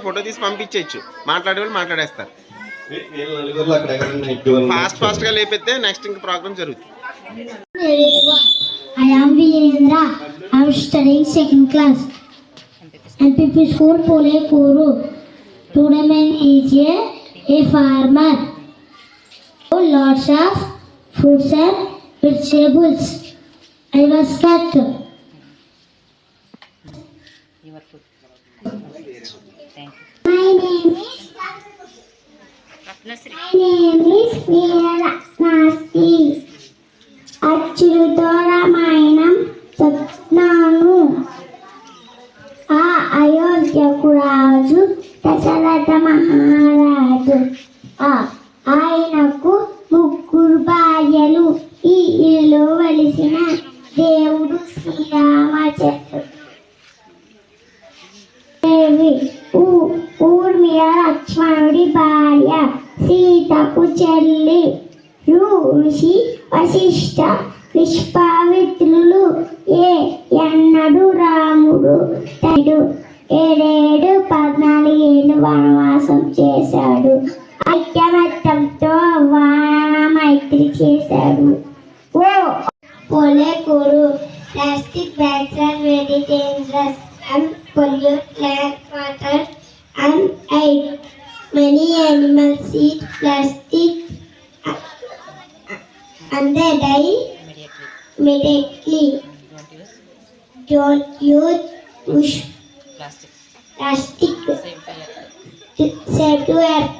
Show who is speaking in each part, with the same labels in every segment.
Speaker 1: Photo తీసి పంపించచ్చు, మాట్లాడే వాళ్ళు మాట్లాడేస్తారు. ఫాస్ట్ ఫాస్ట్ గా లేపితే నెక్స్ట్ ఇంక ప్రోగ్రామ్ జరుగుతుంది.
Speaker 2: I am Virendra. I am studying second class. MPP school Pole Kuru. Today man is a farmer. Lots of fruits and vegetables. I was cut.
Speaker 3: Your food. Thank you.
Speaker 2: My name is Veera Nasti. Achyuta Ramayanam చెప్తున్నాను. ఆ అయోధ్యకు రాజు దశరథ మహారాజు. ఆయనకు 3 భార్యలు. ఈ ఇల్లు వెలిసిన దేవుడు శ్రీరామచంద్రుడు. ఊర్మిళ లక్ష్మణుడి భార్య, సీతకు చెల్లి. ఋషి వశిష్ఠ విశ్వామిత్రులు. ఎన్నడు రాముడు 14 ఏళ్ళు వనవాసం చేశాడు. ఐక్యమత్యంతో మైత్రి చేశాడు. Polekuru. Plastic bags are very dangerous and pollute land, water and air. Many animals eat plastic and they die immediately. Don't use plastic. Save to earth.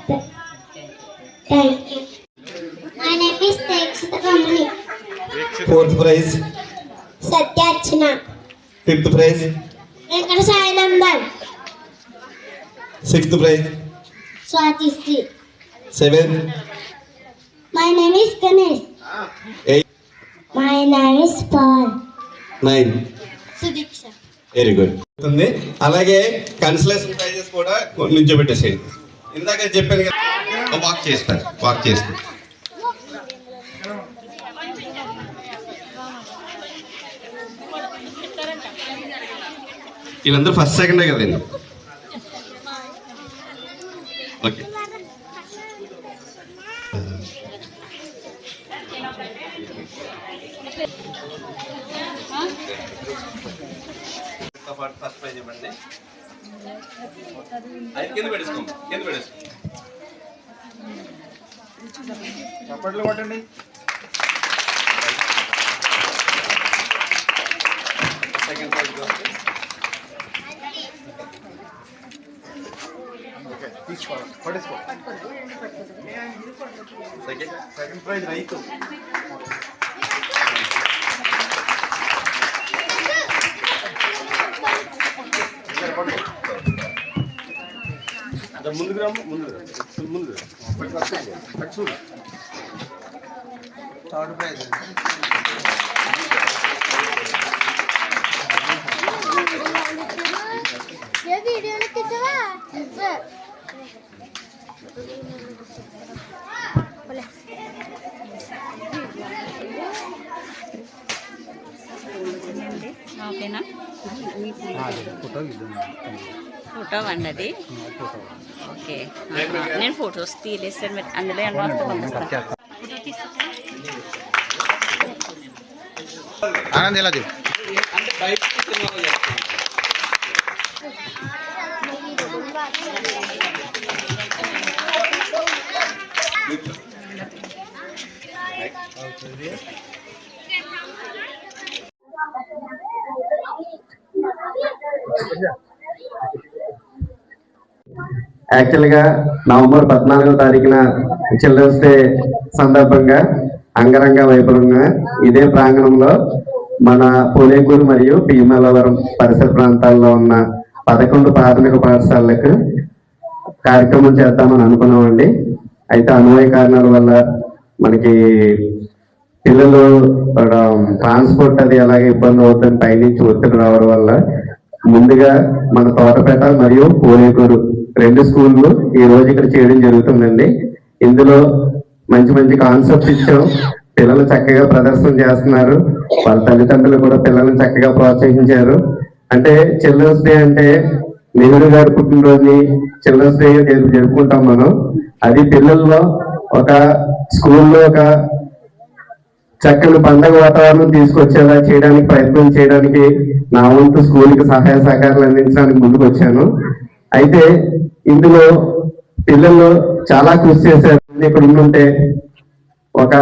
Speaker 2: Thank you. My name is Tekshita Kamani.
Speaker 4: 4th prize.
Speaker 2: Satyarchana.
Speaker 4: 5th prize.
Speaker 2: Venkata Sai Nandan.
Speaker 4: 6th prize.
Speaker 2: Swatistri.
Speaker 4: 7th.
Speaker 2: My name is Ganesh.
Speaker 4: 8th.
Speaker 2: My name is Pawan.
Speaker 4: 9th.
Speaker 2: Sudiksha.
Speaker 4: Very good. అలాగే consolation prices కూడా నిల్చోబెట్టేసేయండి. ఇందాక చెప్పాను కదా, walk చేస్తారు. వీళ్ళందరూ first సెకండే కదండి. Okay, first prize ఇవ్వండి. కింద పెట్టేసుకో. చప్పట్లు కొట్టండి. సెకండ్ ప్రైజ్ సెకండ్ ప్రైజ్ రైతు. ముందుకు రా. Third prize.
Speaker 3: ఓకేనా? ఫోటో అండి అది. ఓకే, నేను ఫొటోస్ తీయలేసాను. మరి అందులో ఏమన్నా వస్తే పంపిస్తాను.
Speaker 1: ఆనంద్ ఎలా
Speaker 4: యాక్చువల్గా నవంబర్ 14వ తారీఖున చిల్డ్రన్స్ డే సందర్భంగా అంగరంగ వైభవంగా ఇదే ప్రాంగణంలో మన పూలేకూరు మరియు భీమలవరం పరిసర ప్రాంతాల్లో ఉన్న 11 ప్రాథమిక పాఠశాలలకు కార్యక్రమం చేద్దామని అనుకున్నామండి. అయితే అన్వయ కారణాల వల్ల మనకి పిల్లలు ట్రాన్స్పోర్ట్ అది అలాగే ఇబ్బంది అవుతుంది, పైనుంచి ఒత్తిడి రావడం వల్ల ముందుగా మన తోటపేట మరియు పోలేకూరు 2 స్కూళ్ళు ఈ రోజు ఇక్కడ చేయడం జరుగుతుందండి. ఇందులో మంచి మంచి కాన్సెప్ట్స్ ఇచ్చాం. పిల్లలు చక్కగా ప్రదర్శన చేస్తున్నారు. వాళ్ళ తల్లిదండ్రులు కూడా పిల్లల్ని చక్కగా ప్రోత్సహించారు. అంటే చిల్డ్రన్స్ డే అంటే నెహ్రూ గారి పుట్టినరోజుని చిల్డ్రన్స్ డే జరుపుకుంటాం మనం. అది పిల్లల్లో ఒక స్కూల్లో ఒక చక్కని పండగ వాతావరణం తీసుకొచ్చేలా చేయడానికి ప్రయత్నం చేయడానికి నా వంతు స్కూల్కి సహాయ సహకారాలు అందించడానికి ముందుకు వచ్చాను. అయితే ఇందులో పిల్లలు చాలా కృషి చేశారు. ఇక్కడ ఉండుంటే ఒక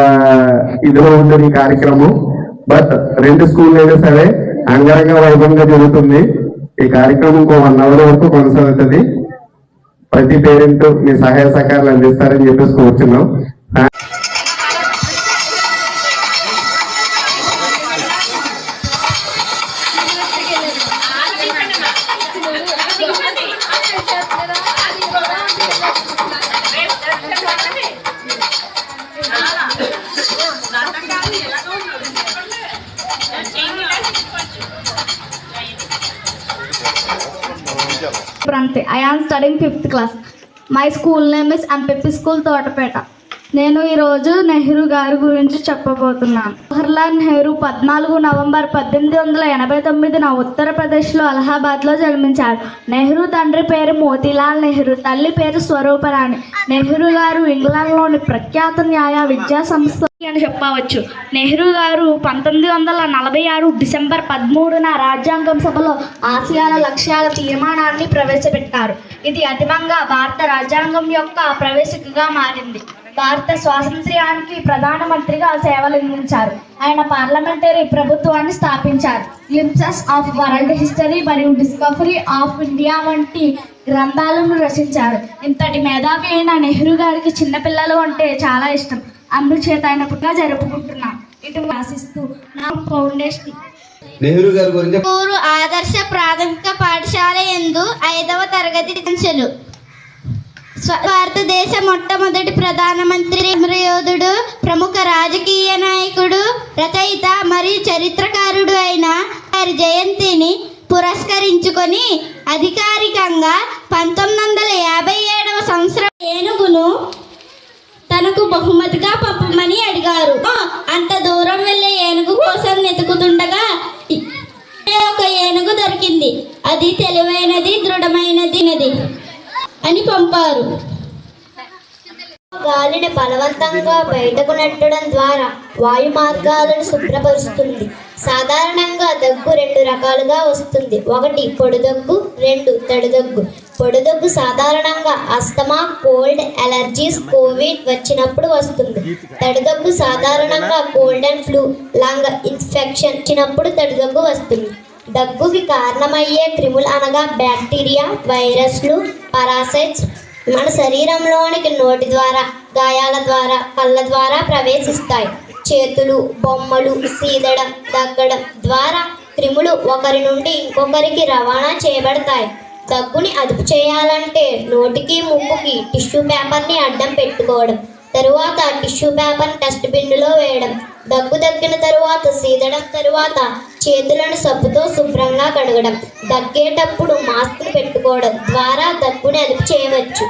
Speaker 4: ఇదిలో ఉండని కార్యక్రమం, బట్ 2 స్కూల్ అయినా సరే అంగరంగ వైభవంగా జరుగుతుంది. ఈ కార్యక్రమం ఇంకో 1 hour వరకు కొనసాగుతుంది. ప్రతి పేరెంట్ మీ సహాయ సహకారాలు అందిస్తారని చెప్పేసి కోరుచున్నాం.
Speaker 5: I am studying 5th class. My school name is MPP School, Totapeta. నేను ఈరోజు నెహ్రూ గారి గురించి చెప్పబోతున్నాను. జవహర్లాల్ నెహ్రూ 14 నవంబర్ 1889 ఉత్తరప్రదేశ్లో అలహాబాద్లో జన్మించారు. నెహ్రూ తండ్రి పేరు మోతీలాల్ నెహ్రూ, తల్లి పేరు స్వరూపరాణి. నెహ్రూ గారు ఇంగ్లాండ్లోని ప్రఖ్యాత న్యాయ విద్యా సంస్థ అని చెప్పవచ్చు. నెహ్రూ గారు 1946 డిసెంబర్ 13న రాజ్యాంగం సభలో ఆసియాల లక్ష్యాల తీర్మానాన్ని ప్రవేశపెట్టారు. ఇది అంతిమంగా భారత రాజ్యాంగం యొక్క ప్రవేశికగా మారింది. భారత స్వాతంత్ర్యానికి ప్రధానమంత్రిగా సేవలందించారు. ఆయన పార్లమెంటరీ ప్రభుత్వాన్ని స్థాపించారు. గ్లింప్సెస్ ఆఫ్ వరల్డ్ హిస్టరీ మరియు డిస్కవరీ ఆఫ్ ఇండియా వంటి గ్రంథాలను రచించారు. ఇంతటి మేధావి అయిన నెహ్రూ గారికి చిన్నపిల్లలు అంటే చాలా ఇష్టం. అందుచేత ఆయన పుట్టిన జరుపుకుంటున్నాం. ఇటు ఆశిస్తూ నా ఫౌండేషన్
Speaker 4: నెహ్రూ గారి గురించి
Speaker 2: ఆదర్శ ప్రాథమిక పాఠశాల యందు 5వ తరగతి సంఖ్యలు. భారతదేశ మొట్టమొదటి ప్రధానమంత్రి, యోధుడు, ప్రముఖ రాజకీయ నాయకుడు, రచయిత మరియు చరిత్రకారుడు అయిన వారి జయంతిని పురస్కరించుకొని అధికారికంగా 1957వ సంవత్సరం ఏనుగును తనకు బహుమతిగా పంపమని అడిగారు. అంత దూరం వెళ్ళే ఏనుగు కోసం వెతుకుతుండగా ఒక ఏనుగు దొరికింది. అది తెలివైనది, దృఢమైనది అని పంపారు. గాలిని బలవంతంగా బయటకు నెట్టడం ద్వారా వాయు మార్గాలను శుభ్రపరుస్తుంది. సాధారణంగా దగ్గు 2 రకాలుగా వస్తుంది. 1 పొడి దగ్గు, 2 తడి దగ్గు. పొడి దగ్గు సాధారణంగా అస్తమా, కోల్డ్, అలర్జీస్, కోవిడ్ వచ్చినప్పుడు వస్తుంది. తడి దగ్గు సాధారణంగా cold and flu, lung infection వచ్చినప్పుడు తడి దగ్గు వస్తుంది. దగ్గుకి కారణమయ్యే క్రిములు అనగా బ్యాక్టీరియా, వైరస్లు, పారాసైట్స్ మన శరీరంలోనికి నోటి ద్వారా, గాయాల ద్వారా, కళ్ళ ద్వారా ప్రవేశిస్తాయి. చేతులు, బొమ్మలు, సీదడం, దగ్గడం ద్వారా క్రిములు ఒకరి నుండి ఇంకొకరికి రవాణా చేయబడతాయి. దగ్గుని అదుపు చేయాలంటే నోటికి, ముక్కుకి టిష్యూ పేపర్ని అడ్డం పెట్టుకోవడం, తరువాత టిష్యూ పేపర్ డస్ట్బిన్లో వేయడం, దగ్గు తగ్గిన తరువాత సీదడం తరువాత చేతులను సబ్బుతో శుభ్రంగా కడగడం, దగ్గేటప్పుడు మాస్క్ పెట్టుకోవడం ద్వారా దగ్గుని అదుపు చేయవచ్చు.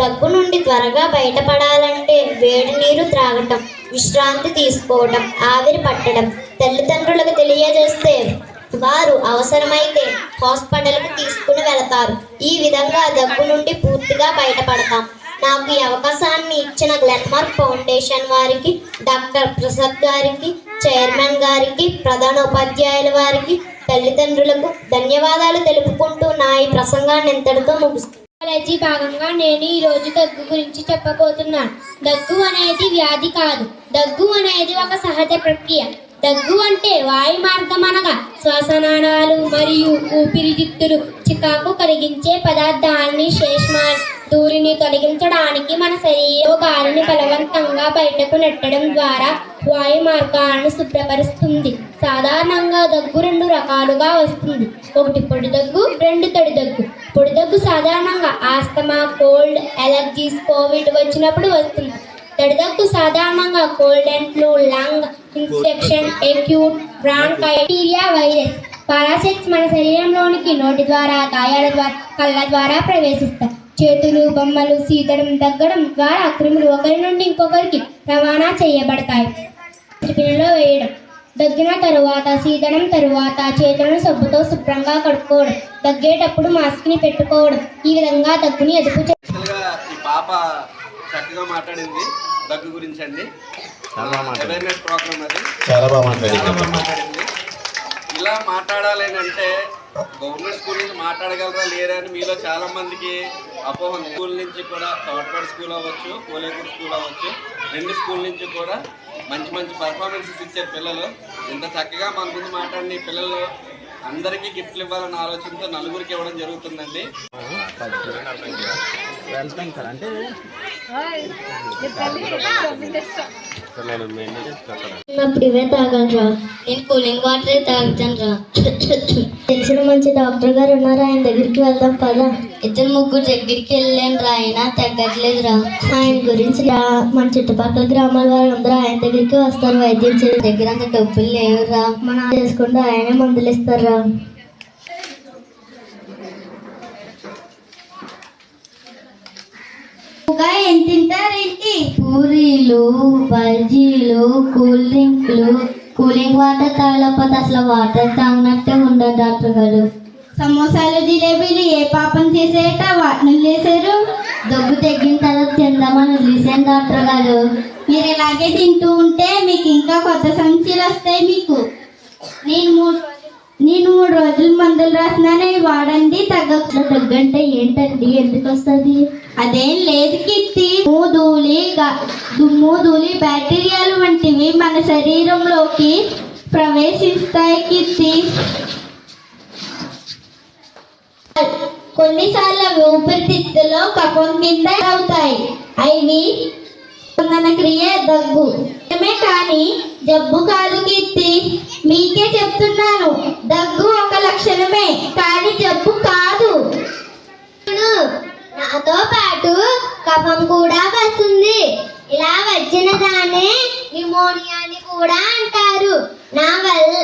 Speaker 2: దగ్గు నుండి త్వరగా బయటపడాలంటే వేడి నీరు త్రాగటం, విశ్రాంతి తీసుకోవటం, ఆవిరి పట్టడం తల్లిదండ్రులకు తెలియజేస్తే వారు అవసరమైతే హాస్పిటల్కు తీసుకుని వెళతారు. ఈ విధంగా దగ్గు నుండి పూర్తిగా బయటపడతాం. నాకు ఈ అవకాశాన్ని ఇచ్చిన గ్లెన్మార్క్ ఫౌండేషన్ వారికి, డాక్టర్ ప్రసాద్ గారికి, చైర్మన్ గారికి, ప్రధాన ఉపాధ్యాయుల వారికి, తల్లిదండ్రులకు ధన్యవాదాలు తెలుపుకుంటూ నా ఈ ప్రసంగాన్ని ఎంతటితో ముగిస్తాను.
Speaker 6: కాలేజీ భాగంగా నేను ఈరోజు దగ్గు గురించి చెప్పబోతున్నాను. దగ్గు అనేది వ్యాధి కాదు. దగ్గు అనేది ఒక సహజ ప్రక్రియ. దగ్గు అంటే వాయు మార్గం అనగా శ్వాసనాళాలు మరియు ఊపిరితిత్తులు చికాకు కలిగించే పదార్థాలని ధూళిని తొలగించడానికి మన శరీరం గాలిని బలవంతంగా బయటకు నెట్టడం ద్వారా వాయు మార్గాలను శుభ్రపరుస్తుంది. సాధారణంగా దగ్గు 2 రకాలుగా వస్తుంది. ఒకటి పొడి దగ్గు, 2 తడి దగ్గు. పొడి దగ్గు సాధారణంగా ఆస్తమా, కోల్డ్, ఎలర్జీస్, కోవిడ్ వచ్చినప్పుడు వస్తుంది. తడి దగ్గు సాధారణంగా cold and flu, lung infection, acute బ్రాంకైటిరియా వైరస్, పారాసైట్స్ మన శరీరంలోనికి నోటి ద్వారా, గాయాల ద్వారా, కళ్ళ ద్వారా ప్రవేశిస్తాయి. చేతులు, బొమ్మలు సీదడం, దగ్గడం ద్వారా క్రిములు ఒకరి నుండి ఇంకొకరికి రవాణా చేయబడతాయి. పిల్లల్లో వేయడం, దగ్గిన తరువాత, సీదడం తరువాత చేతులను సబ్బుతో శుభ్రంగా కడుక్కోవడం, దగ్గేటప్పుడు మాస్క్ని పెట్టుకోవడం. ఈ విధంగా దగ్గుని అదుపు
Speaker 7: ఈ పాప చక్కగా మాట్లాడింది దగ్గు గురించి అండి. అవేర్నెస్ ప్రోగ్రామ్ అది
Speaker 1: చాలా బాగా మాట్లాడింది.
Speaker 7: ఇలా మాట్లాడాలి అంటే గవర్నమెంట్ స్కూల్ నుంచి మాట్లాడగలరా లేరా అని మీలో చాలా మందికి అపోహ ఉంది. స్కూల్ నుంచి కూడా తోటపాడు స్కూల్ అవ్వచ్చు, కోలేకూరు స్కూల్ అవ్వచ్చు, 2 స్కూల్ నుంచి కూడా మంచి మంచి పర్ఫార్మెన్సెస్ ఇచ్చే పిల్లలు. ఇంత చక్కగా మన ముందు మాట్లాడిన ఈ పిల్లలు అందరికీ గిఫ్ట్లు ఇవ్వాలన్న ఆలోచనతో నలుగురికి ఇవ్వడం జరుగుతుందండి.
Speaker 2: ఇవే తాగలరా? నేను కూలింగ్ వాటర్ తాగుతాను రా. తెలిసిన మంచి డాక్టర్ గారు ఉన్నారు, ఆయన దగ్గరికి వెళ్దాం పదా. 2-3 దగ్గరికి వెళ్ళాను రా, ఆయన తగ్గట్లేదురా. ఆయన గురించి మన చుట్టుపక్కల గ్రామాల వారు అందరూ ఆయన దగ్గరికి వస్తారు. వైద్యం చేసే దగ్గర అంత డబ్బులు లేవురా, మనం చేసుకుంటే ఆయనే మందులు ఇస్తారా. ఏం తింటారేంటి? పూరీలు, బజ్జీలు, కూల్ డ్రింక్లు. కూలింగ్ వాటర్ తాగలేకపోతే అసలు వాటర్ తాగినట్టే ఉండదు డాక్టర్ గారు. సమోసాలు, జిలేబీలు ఏ పాపం చేసేట వాటిని చేశారు? దగ్గు తగ్గిన తర్వాత తిందామని వదిలేసాను డాక్టర్ గారు. మీరు ఇలాగే తింటూ ఉంటే మీకు ఇంకా కొత్త సమస్యలు వస్తాయి. మీకు నేను 3 రోజులు మందులు రాసినాను, వాడండి. దగ్గంటే ఏంటండి? ఎందుకు వస్తుంది? అదేం లేదు కిత్తి. దుమ్ము, ధూళి, బ్యాక్టీరియాలు వంటివి మన శరీరంలోకి ప్రవేశిస్తాయి కిత్తి. కొన్నిసార్లు అవి ఊపిరితిత్తులో కఫం కింద అవుతాయి. అవి మన క్రియ దగ్గు కానీ జబ్బు కాదు కీర్తి. మీకే చెప్తున్నాను, దగ్గు ఒక లక్షణమే కానీ జబ్బు కాదు. నాతో పాటు కఫం కూడా వస్తుంది. ఇలా వచ్చిన దాన్ని న్యూమోనియా అని కూడా అంటారు. నా వల్ల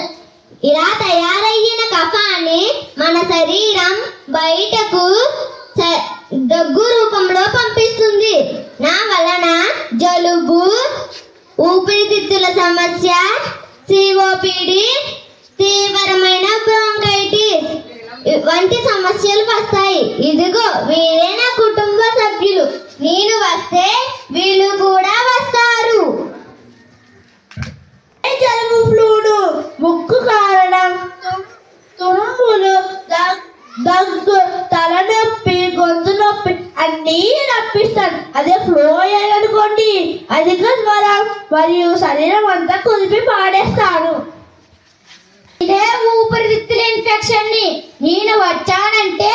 Speaker 2: ఇలా తయారయ్యిన కఫాన్ని మన శరీరం బయటకు దగ్గు రూపంలో పంపిస్తుంది. నా వలన జలుబు, ఊపిరితిత్తుల సమస్య, సిఓపిడి, తీవ్రమైన బ్రోంకైటిస్ వంటి సమస్యలు వస్తాయి. ఇదిగో వీరే నా కుటుంబ సభ్యులు. నేను వస్తే వీళ్ళు కూడా వస్తారు. జలుబు, ఫ్లూలు, ముక్కు కారణం, తుమ్ములు, దగ్గు, తలనొప్పి, గొంతు నొప్పి అన్నీ రప్పిస్తాను. అదే ఫ్లో అయ్యాలనుకోండి, అధిక జ్వరం మరియు శరీరం అంతా కుదిపి పాడేస్తాను. ఇదే ఊపిరితిత్తుల ఇన్ఫెక్షన్ ని. నేను వచ్చానంటే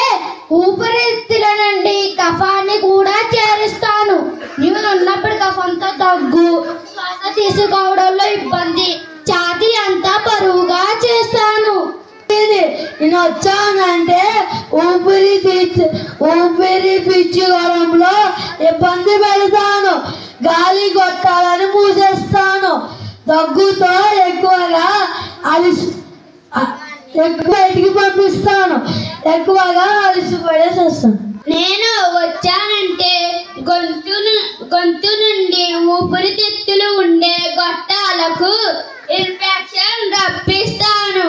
Speaker 2: ఊపిరితిత్తుల నుండి కఫాన్ని కూడా చేరుస్తాను. నేను ఉన్నప్పుడు కఫంతో దగ్గు, శ్వాస తీసుకోవడంలో ఇబ్బంది, ఛాతీ అంతా బరువుగా చేస్తాను. నేను వచ్చానంటే ఊపిరి పీల్చుకోవడంలో ఇబ్బంది పెడతాను. గాలి కొట్టాలని మూసేస్తాను. దగ్గుతో ఎక్కువగా బయటికి పంపిస్తాను. ఎక్కువగా అలసిపడేసేస్తాను. నేను వచ్చానంటే గొంతు నుండి ఊపిరితిత్తులు ఉండే గొట్టాలకు ఇన్ఫెక్షన్ రప్పిస్తాను.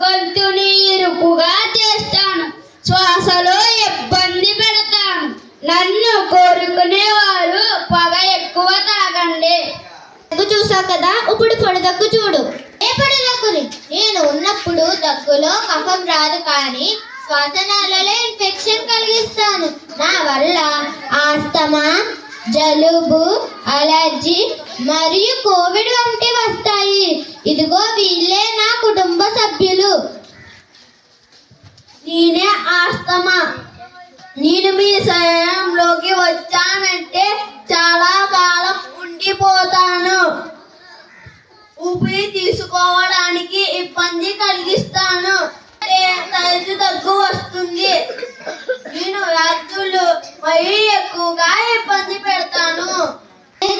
Speaker 2: గొంతుని ఇరుకుగా చేస్తాను. శ్వాసలో ఇబ్బంది పెడతాను. నన్ను కోరుకునేవారు పొగ ఎక్కువ తాగండి. దగ్గు చూసా కదా, ఇప్పుడు పొడి దగ్గు చూడు. ఏ పొడి దగ్గుని? నేను ఉన్నప్పుడు దగ్గులో కఫం రాదు కానీ శ్వాసనాళాలలో ఇన్ఫెక్షన్ కలిగిస్తాను. నా వల్ల ఆస్తమా, జలుబు, అలర్జీ మరియు కోవిడ్ వంటి వస్తాయి. ఇదిగో వీళ్ళే నా కుటుంబ సభ్యులు. నేనే ఆస్తమా.
Speaker 5: నేను మీ శరీరంలోకి వచ్చానంటే చాలా కాలం ఉండిపోతాను. ఊపిరి తీసుకోవడానికి ఇబ్బంది కలిగిస్తాను. తరచు దగ్గు వస్తుంది. నేను వ్యాధులు మరీ ఎక్కువగా ఇబ్బంది పెడతాను.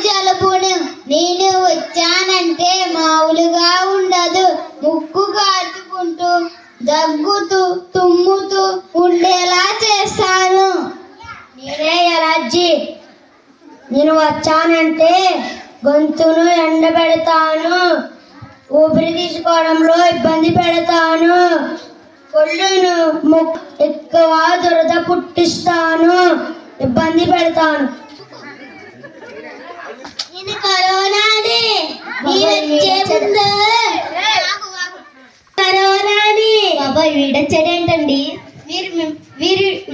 Speaker 2: జలుబును నేను వచ్చానంటే మామూలుగా ఉండదు. ముక్కు కాచుకుంటూ దగ్గుతూ తుమ్ముతూ ఉండేలా చేస్తాను.
Speaker 6: నేనే ఎలర్జీ. నేను వచ్చానంటే గొంతును ఎండబెడతాను. ఊపిరి తీసుకోవడంలో ఇబ్బంది పెడతాను. కొళ్ళును ఎక్కువ దురద పుట్టిస్తాను. ఇబ్బంది పెడతాను.
Speaker 2: నేను కరోనాని కరోనాని బాబాయ్ వీడొచ్చాడేంటండి.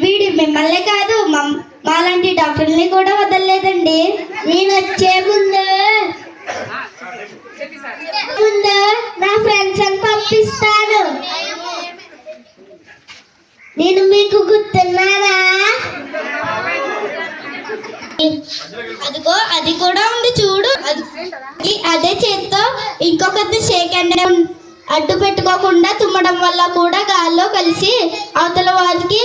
Speaker 2: వీడు మిమ్మల్ని కాదు మాలాంటి డాక్టర్ని కూడా వదలలేదండి. నేను వచ్చే ముందు నా ఫ్రెండ్స్ అని పంపిస్తాను. నేను మీకు గుర్తున్నానా? అదిగో అది కూడా ఉంది చూడు. అదే చేత్తో ఇంకొకరిని షేక్ అడ్డు పెట్టుకోకుండా తుమ్మడం వల్ల కూడా గాల్లో కలిసి అవతల వారికి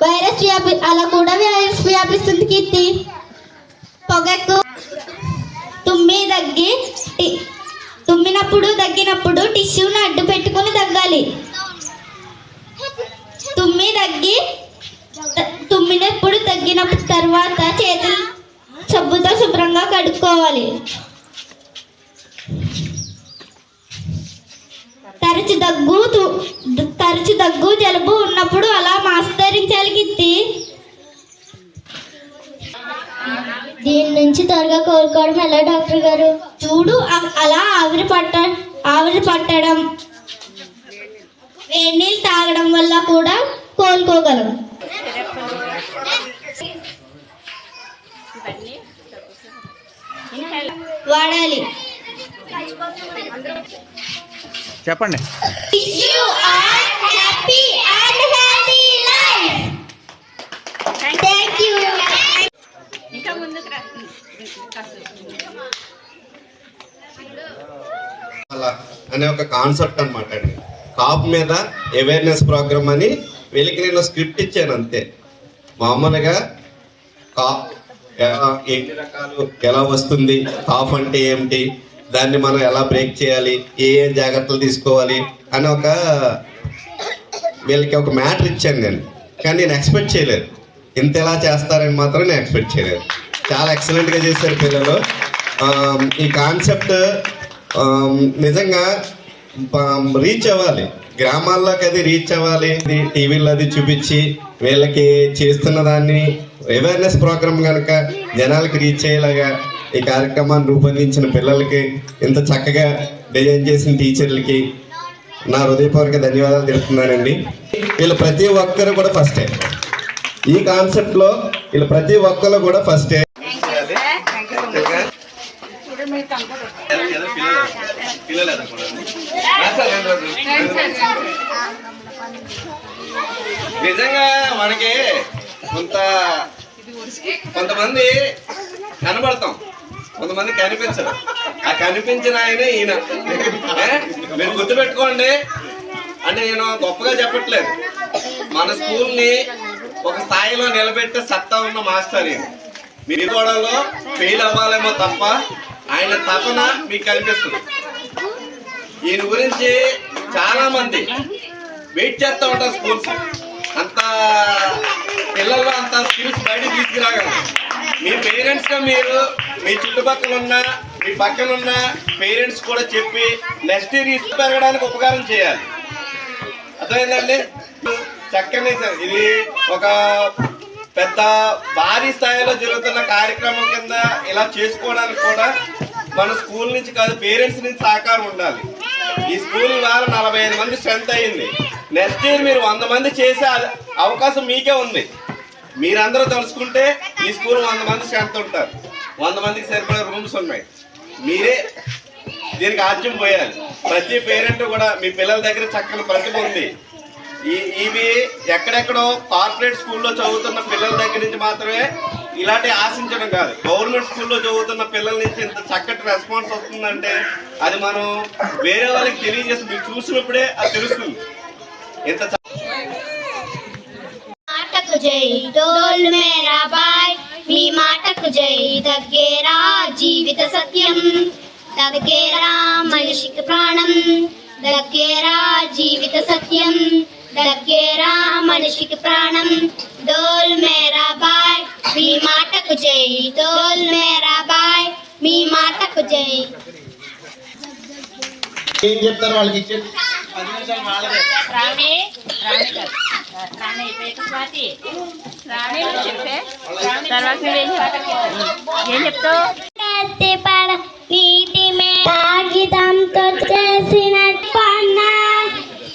Speaker 2: వైరస్ అలా కూడా వైరస్ వ్యాపిస్తుంది. కీర్తి పొగకు తుమ్మినప్పుడు దగ్గినప్పుడు టిష్యూను అడ్డు పెట్టుకొని దగ్గాలి. తుమ్మినప్పుడు తగ్గినప్పుడు తర్వాత చేతులు సబ్బుతో శుభ్రంగా కడుక్కోవాలి. తరచు దగ్గు జలుబు ఉన్నప్పుడు అలా మాస్క్ ధరించాలి. గిత్తి దీని నుంచి త్వరగా కోలుకోవడం ఎలా డాక్టర్ గారు? చూడు అలా ఆవిరి పట్టడం వేడి నీళ్ళు తాగడం వల్ల కూడా కోలుకోగలం. వాడాలి.
Speaker 8: చెప్పండి.
Speaker 3: ఇంకా ముందుకు రా.
Speaker 7: అనే ఒక కాన్సెప్ట్ అనమాట అండి. కాప్ మీద అవేర్నెస్ ప్రోగ్రామ్ అని వీళ్ళకి నేను స్క్రిప్ట్ ఇచ్చాను అంతే. మామూలుగా కాప్ ఎన్ని రకాలు, ఎలా వస్తుంది, కాఫ్ అంటే ఏమిటి, దాన్ని మనం ఎలా బ్రేక్ చేయాలి, ఏ జాగ్రత్తలు తీసుకోవాలి అని వీళ్ళకి ఒక మ్యాటర్ ఇచ్చాను నేను. కానీ నేను ఎక్స్పెక్ట్ చేయలేదు ఇంత ఎలా చేస్తారని మాత్రం నేను ఎక్స్పెక్ట్ చేయలేదు. చాలా ఎక్సలెంట్గా చేశారు పిల్లలు. ఈ కాన్సెప్ట్ నిజంగా రీచ్ అవ్వాలి, గ్రామాల్లోకి అది రీచ్ అవ్వాలి. టీవీలో అది చూపించి వీళ్ళకి చేస్తున్న దాన్ని అవేర్నెస్ ప్రోగ్రామ్ కనుక జనాలకి రీచ్ అయ్యేలాగా ఈ కార్యక్రమాన్ని రూపొందించిన పిల్లలకి, ఇంత చక్కగా డిజైన్ చేసిన టీచర్లకి నా హృదయపూర్వక ధన్యవాదాలు తెలుపుతున్నానండి. వీళ్ళు ప్రతి ఒక్కరు కూడా ఫస్టే. ఈ కాన్సెప్ట్లో వీళ్ళు ప్రతి ఒక్కరు కూడా ఫస్టే. నిజంగా మనకి కొంతమంది కనబడతాం, కొంతమంది కనిపించరు. ఆ కనిపించిన ఆయన ఈయన. మీరు గుర్తుపెట్టుకోండి. అంటే నేను గొప్పగా చెప్పట్లేదు, మన స్కూల్ని ఒక స్థాయిలో నిలబెట్టే సత్తా ఉన్న మాస్టర్ ఈయన. మీరు గోడలో ఫెయిల్ అవ్వాలేమో తప్ప ఆయన తపన మీకు కనిపిస్తుంది. ఈయన గురించి చాలా మంది వెయిట్ చేస్తూ ఉంటారు స్కూల్స్. అంత పిల్లల్లో అంత స్కిల్స్ బయట తీసుకురాగలరు. మీ పేరెంట్స్గా మీరు మీ చుట్టుపక్కల ఉన్న, మీ పక్కన ఉన్న పేరెంట్స్ కూడా చెప్పి నెక్స్ట్ ఇయర్ ఇస్తూ పెరగడానికి ఉపకారం చేయాలి. అర్థమైందండి? చక్కని ఇది ఒక పెద్ద భారీ స్థాయిలో జరుగుతున్న కార్యక్రమం కింద ఇలా చేసుకోవడానికి కూడా మన స్కూల్ నుంచి కాదు, పేరెంట్స్ నుంచి సహకారం ఉండాలి. ఈ స్కూల్ ద్వారా 45 మంది స్ట్రెంత్ అయ్యింది. నెక్స్ట్ ఇయర్ మీరు 100 మంది చేసే అవకాశం మీకే ఉంది. మీరందరూ తెలుసుకుంటే ఈ స్కూల్ 100 మంది స్ట్రెంత్ ఉంటారు. 100 మందికి సరిపడే రూమ్స్ ఉన్నాయి. మీరే దీనికి ఆద్యం పోయాలి. ప్రతి పేరెంట్ కూడా మీ పిల్లల దగ్గర చక్కని ప్రతిభ ఉంది, ఇవి ఎక్కడెక్కడో కార్పొరేట్ స్కూల్లో చదువుతున్న పిల్లల దగ్గర నుంచి మాత్రమే ఇలాంటి ఆశించడం కాదు. గవర్నమెంట్ స్కూల్లో చదువుతున్న పిల్లల నుంచి ఇంత చక్కటి రెస్పాన్స్ వస్తుందంటే అది మనం వేరే వాళ్ళకి తెలియజేసి మీరు చూసినప్పుడే అది తెలుస్తుంది. ఇంత
Speaker 6: మాటకు జై డోల్ మేరా బాయ్, మీ మాటకు జై. దగ్గేరా జీవిత సత్యం, దగ్గేరా మనిషికి ప్రాణం. దగ్గేరా జీవిత సత్యం, దగ్గేరా మనిషికి ప్రాణం. డోల్ మేరా బాయ్, మీ మాటకు జై. డోల్ మేరా బాయ్, మీ మాటకు జై.
Speaker 1: ఏం చెప్తారు వాళ్ళకి ఇచ్చే
Speaker 3: ఏం చెప్తావు?
Speaker 2: నీటి కాగితంతో చేసిన పన్న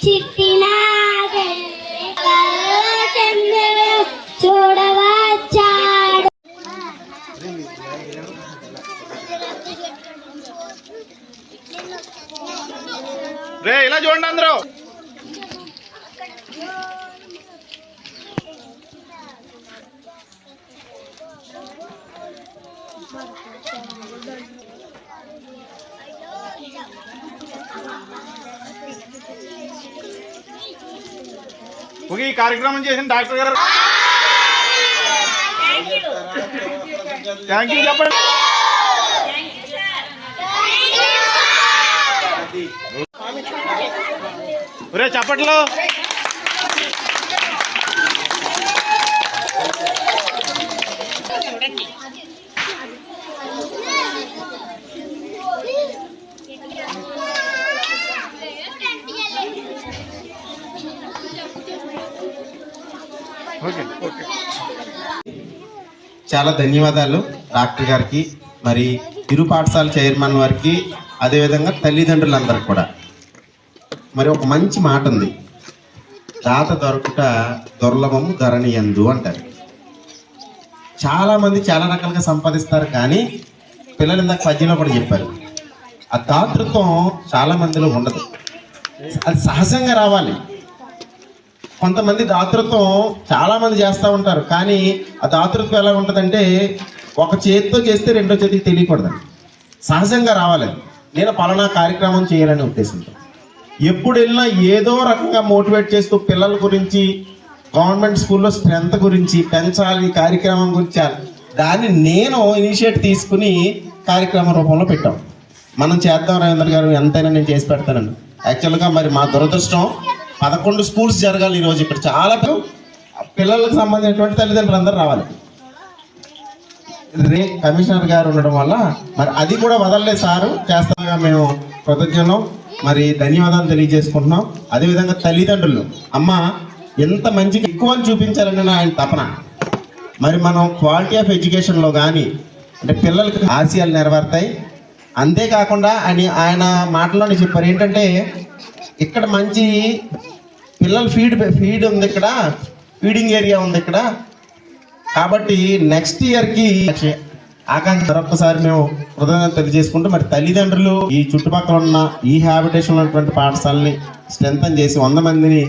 Speaker 2: చిట్టిన చూడవచ్చాడు.
Speaker 8: రే ఇలా చూడండి అందరూ. ఓకే, ఈ కార్యక్రమం చేసిన డాక్టర్ గారు థ్యాంక్ యూ చెప్పండి. ఒరే చప్పట్లో.
Speaker 1: చాలా ధన్యవాదాలు డాక్టర్ గారికి, మరి ఇరు పాఠశాల చైర్మన్ వారికి, అదేవిధంగా తల్లిదండ్రులందరికీ కూడా. మరి ఒక మంచి మాట ఉంది, దాత దొరకుట దుర్లభము ధరణి యందు అంటారు. చాలామంది చాలా రకాలుగా సంపాదిస్తారు, కానీ పిల్లలు ఇందాక పద్యంలో కూడా చెప్పారు, ఆ దాతృత్వం చాలా మందిలో ఉండదు. అది సహజంగా రావాలి. కొంతమంది దాతృత్వం చాలా మంది చేస్తూ ఉంటారు, కానీ ఆ దాతృత్వం ఎలా ఉంటుందంటే ఒక చేతితో చేస్తే రెండో చేతికి తెలియకూడదు, సహజంగా రావాలి. నేను పలానా కార్యక్రమం చేయాలనే ఉద్దేశంతో ఎప్పుడు వెళ్ళినా ఏదో రకంగా మోటివేట్ చేస్తూ పిల్లల గురించి, గవర్నమెంట్ స్కూల్లో స్ట్రెంత్ గురించి పెంచాలి, కార్యక్రమం గురించి, దాన్ని నేను ఇనిషియేట్ తీసుకుని కార్యక్రమం రూపంలో పెట్టాం. మనం చేద్దాం రవీంద్ర గారు, ఎంతైనా నేను చేసి పెడతానండి. యాక్చువల్గా మరి మా దురదృష్టం 11 స్కూల్స్ జరగాలి ఈరోజు. ఇక్కడ చాలా పిల్లలకు సంబంధించినటువంటి తల్లిదండ్రులు అందరూ రావాలి. కమిషనర్ గారు ఉండడం వల్ల మరి అది కూడా వదలలేదు సారు, చేస్తాగా మేము కృతజ్ఞతలు మరి ధన్యవాదాలు తెలియజేసుకుంటున్నాం. అదేవిధంగా తల్లిదండ్రులు, అమ్మ ఎంత మంచిగా ఎక్కువ చూపించాలని ఆయన తపన. మరి మనం క్వాలిటీ ఆఫ్ ఎడ్యుకేషన్లో కానీ అంటే పిల్లలకి ఆశయాలు నెరవేరుతాయి. అంతేకాకుండా ఆయన మాటలోనే చెప్పారు ఏంటంటే, ఇక్కడ మంచి పిల్లలు ఫీడ్ ఉంది, ఇక్కడ ఫీడింగ్ ఏరియా ఉంది ఇక్కడ, కాబట్టి నెక్స్ట్ ఇయర్కి ఆకాంక్ష మరొకసారి మేము కృతజ్ఞతలు తెలియజేసుకుంటూ మరి తల్లిదండ్రులు ఈ చుట్టుపక్కల ఉన్న ఈ హ్యాబిటేషన్ ఉన్నటువంటి పాఠశాలని స్ట్రెంథన్ చేసి 100 మందిని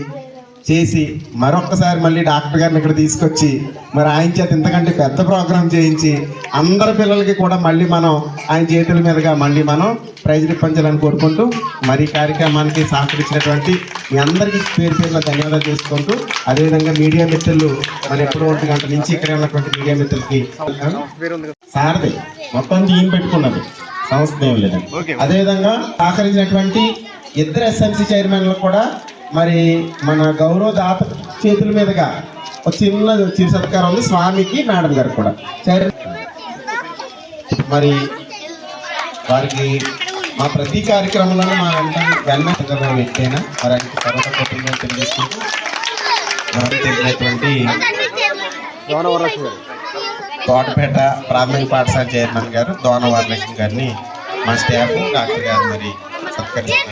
Speaker 1: చేసి మరొక్కసారి మళ్ళీ డాక్టర్ గారిని ఇక్కడ తీసుకొచ్చి మరి ఆయన చేత ఇంతకంటే పెద్ద ప్రోగ్రాం చేయించి అందరి పిల్లలకి కూడా మళ్ళీ మనం ఆయన చేతుల మీదుగా మళ్ళీ మనం ప్రైజ్ ఇప్పించాలని కోరుకుంటూ మరి కార్యక్రమానికి సహకరించినటువంటి మీ అందరికీ పేరు పేరున ధన్యవాదాలు చేసుకుంటూ, అదేవిధంగా మీడియా మిత్రులు మరి ఎప్పుడో 1 గంట నుంచి ఇక్కడ ఉన్నటువంటి మీడియా మిత్రులకి సారథి మొత్తం టీం పెట్టుకున్నది, సంస్థ ఏం లేదండి. అదేవిధంగా సహకరించినటువంటి 2 SMC చైర్మన్లు కూడా మరి మన గౌరవ దాత చేతుల మీదుగా ఒక చిన్న చిరు సత్కారం ఉంది స్వామికి, మేడం గారు కూడా మరి వారికి మా ప్రతి కార్యక్రమంలోనూ మా వెన్న వ్యక్తైనా మరి ఆయనకి తర్వాత కుటుంబం తెలియజేసుకుంటూ తెలిసినటువంటి తోటపేట ప్రాథమిక పాఠశాల చైర్మన్ గారు దోన వరలక్ష్మి గారిని మా స్టాఫ్ డాక్టర్ గారు మరి సత్కరిస్తారు.